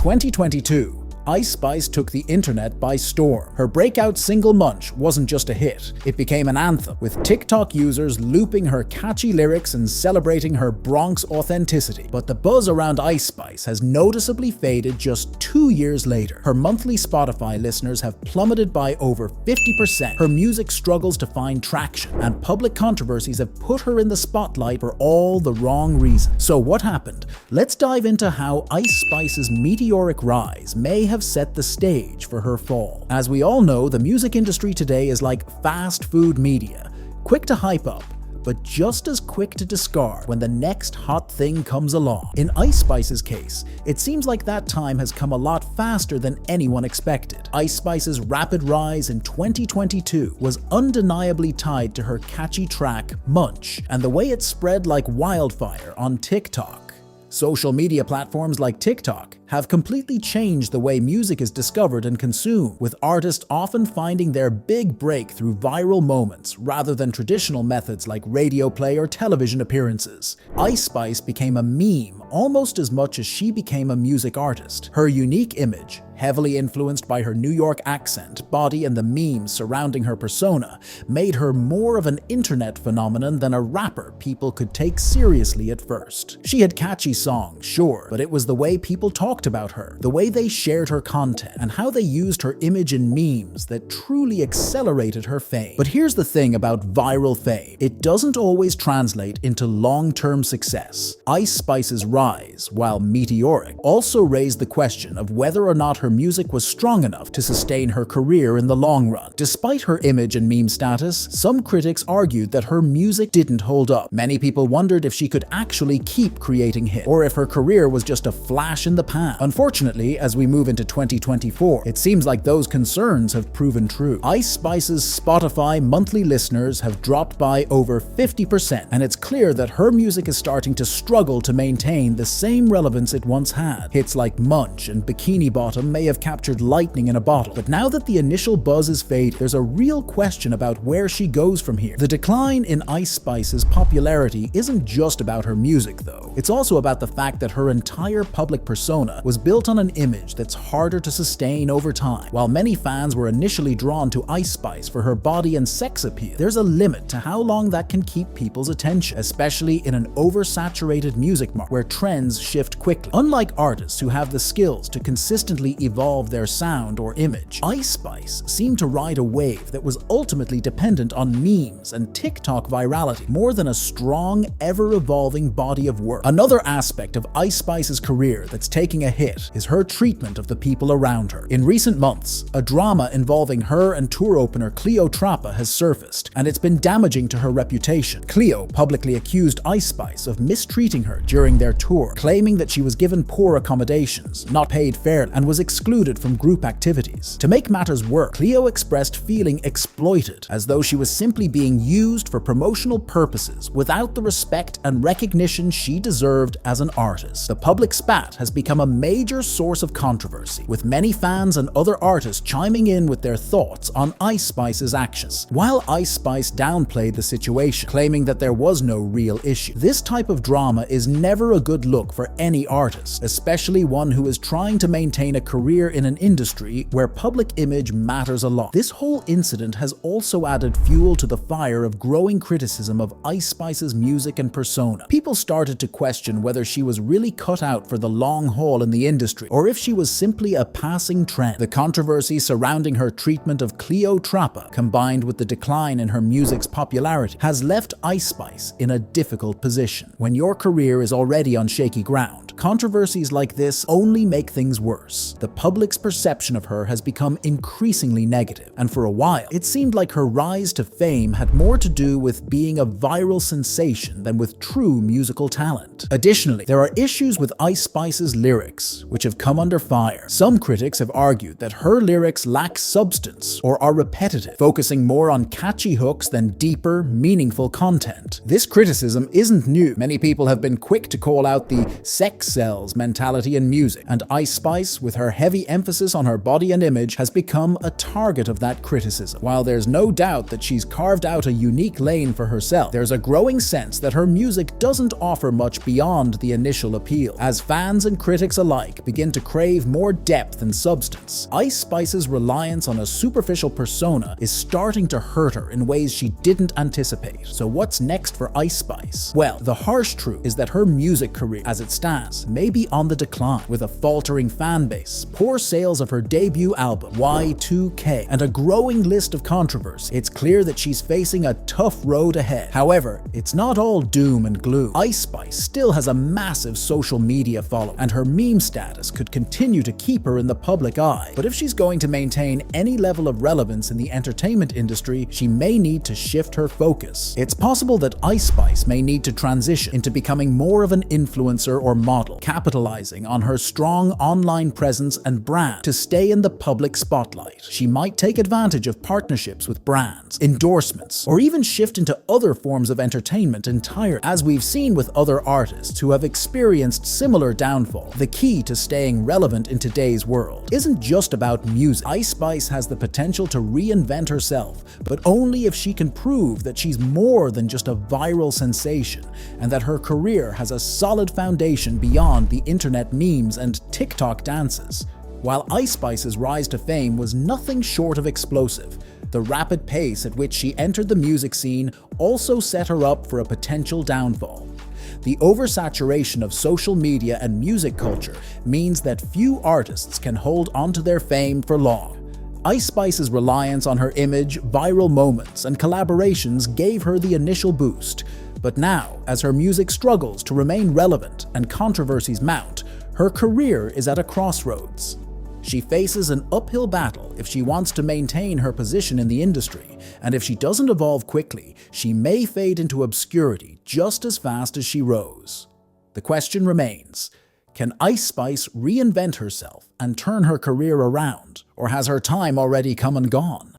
2022, Ice Spice took the internet by storm. Her breakout single Munch wasn't just a hit, it became an anthem, with TikTok users looping her catchy lyrics and celebrating her Bronx authenticity. But the buzz around Ice Spice has noticeably faded just 2 years later. Her monthly Spotify listeners have plummeted by over 50%. Her music struggles to find traction, and public controversies have put her in the spotlight for all the wrong reasons. So what happened? Let's dive into how Ice Spice's meteoric rise may have set the stage for her fall. As we all know, the music industry today is like fast food media, quick to hype up, but just as quick to discard when the next hot thing comes along. In Ice Spice's case, it seems like that time has come a lot faster than anyone expected. Ice Spice's rapid rise in 2022 was undeniably tied to her catchy track, Munch, and the way it spread like wildfire on TikTok. Social media platforms like TikTok have completely changed the way music is discovered and consumed, with artists often finding their big break through viral moments rather than traditional methods like radio play or television appearances. Ice Spice became a meme almost as much as she became a music artist. Her unique image, heavily influenced by her New York accent, body, and the memes surrounding her persona, made her more of an internet phenomenon than a rapper people could take seriously at first. She had catchy songs, sure, but it was the way people talked about her, the way they shared her content, and how they used her image in memes that truly accelerated her fame. But here's the thing about viral fame. It doesn't always translate into long-term success. Ice Spice's rise, while meteoric, also raised the question of whether or not her music was strong enough to sustain her career in the long run. Despite her image and meme status, some critics argued that her music didn't hold up. Many people wondered if she could actually keep creating hits, or if her career was just a flash in the pan. Unfortunately, as we move into 2024, it seems like those concerns have proven true. Ice Spice's Spotify monthly listeners have dropped by over 50%, and it's clear that her music is starting to struggle to maintain the same relevance it once had. Hits like Munch and Bikini Bottom may have captured lightning in a bottle, but now that the initial buzz is fading, there's a real question about where she goes from here. The decline in Ice Spice's popularity isn't just about her music, though. It's also about the fact that her entire public persona was built on an image that's harder to sustain over time. While many fans were initially drawn to Ice Spice for her body and sex appeal, there's a limit to how long that can keep people's attention, especially in an oversaturated music market where trends shift quickly. Unlike artists who have the skills to consistently evolve their sound or image, Ice Spice seemed to ride a wave that was ultimately dependent on memes and TikTok virality more than a strong, ever-evolving body of work. Another aspect of Ice Spice's career that's taking a hit is her treatment of the people around her. In recent months, a drama involving her and tour opener Cleo Trappa has surfaced, and it's been damaging to her reputation. Cleo publicly accused Ice Spice of mistreating her during their tour, claiming that she was given poor accommodations, not paid fairly, and was excluded from group activities. To make matters worse, Cleo expressed feeling exploited, as though she was simply being used for promotional purposes without the respect and recognition she deserved as an artist. The public spat has become a major source of controversy, with many fans and other artists chiming in with their thoughts on Ice Spice's actions. While Ice Spice downplayed the situation, claiming that there was no real issue, this type of drama is never a good look for any artist, especially one who is trying to maintain a career in an industry where public image matters a lot. This whole incident has also added fuel to the fire of growing criticism of Ice Spice's music and persona. People started to question whether she was really cut out for the long haul in the industry, or if she was simply a passing trend. The controversy surrounding her treatment of Cleo Trappa, combined with the decline in her music's popularity, has left Ice Spice in a difficult position. When your career is already on shaky ground, controversies like this only make things worse. The public's perception of her has become increasingly negative, and for a while, it seemed like her rise to fame had more to do with being a viral sensation than with true musical talent. Additionally, there are issues with Ice Spice's lyrics, which have come under fire. Some critics have argued that her lyrics lack substance or are repetitive, focusing more on catchy hooks than deeper, meaningful content. This criticism isn't new. Many people have been quick to call out the sex sells mentality in music, and Ice Spice, with her heavy emphasis on her body and image, has become a target of that criticism. While there's no doubt that she's carved out a unique lane for herself, there's a growing sense that her music doesn't offer much beyond the initial appeal. As fans and critics alike begin to crave more depth and substance, Ice Spice's reliance on a superficial persona is starting to hurt her in ways she didn't anticipate. So what's next for Ice Spice? Well, the harsh truth is that her music career, as it stands, may be on the decline. With a faltering fan base, poor sales of her debut album, Y2K, and a growing list of controversies, it's clear that she's facing a tough road ahead. However, it's not all doom and gloom. Ice Spice still has a massive social media following, and her meme status could continue to keep her in the public eye. But if she's going to maintain any level of relevance in the entertainment industry, she may need to shift her focus. It's possible that Ice Spice may need to transition into becoming more of an influencer or model, capitalizing on her strong online presence and brand to stay in the public spotlight. She might take advantage of partnerships with brands, endorsements, or even shift into other forms of entertainment entirely. As we've seen with other artists who have experienced similar downfall, the key to staying relevant in today's world isn't just about music. Ice Spice has the potential to reinvent herself, but only if she can prove that she's more than just a viral sensation, and that her career has a solid foundation beyond the internet memes and TikTok dances. While Ice Spice's rise to fame was nothing short of explosive, the rapid pace at which she entered the music scene also set her up for a potential downfall. The oversaturation of social media and music culture means that few artists can hold onto their fame for long. Ice Spice's reliance on her image, viral moments, and collaborations gave her the initial boost. But now, as her music struggles to remain relevant and controversies mount, her career is at a crossroads. She faces an uphill battle if she wants to maintain her position in the industry, and if she doesn't evolve quickly, she may fade into obscurity just as fast as she rose. The question remains, can Ice Spice reinvent herself and turn her career around, or has her time already come and gone?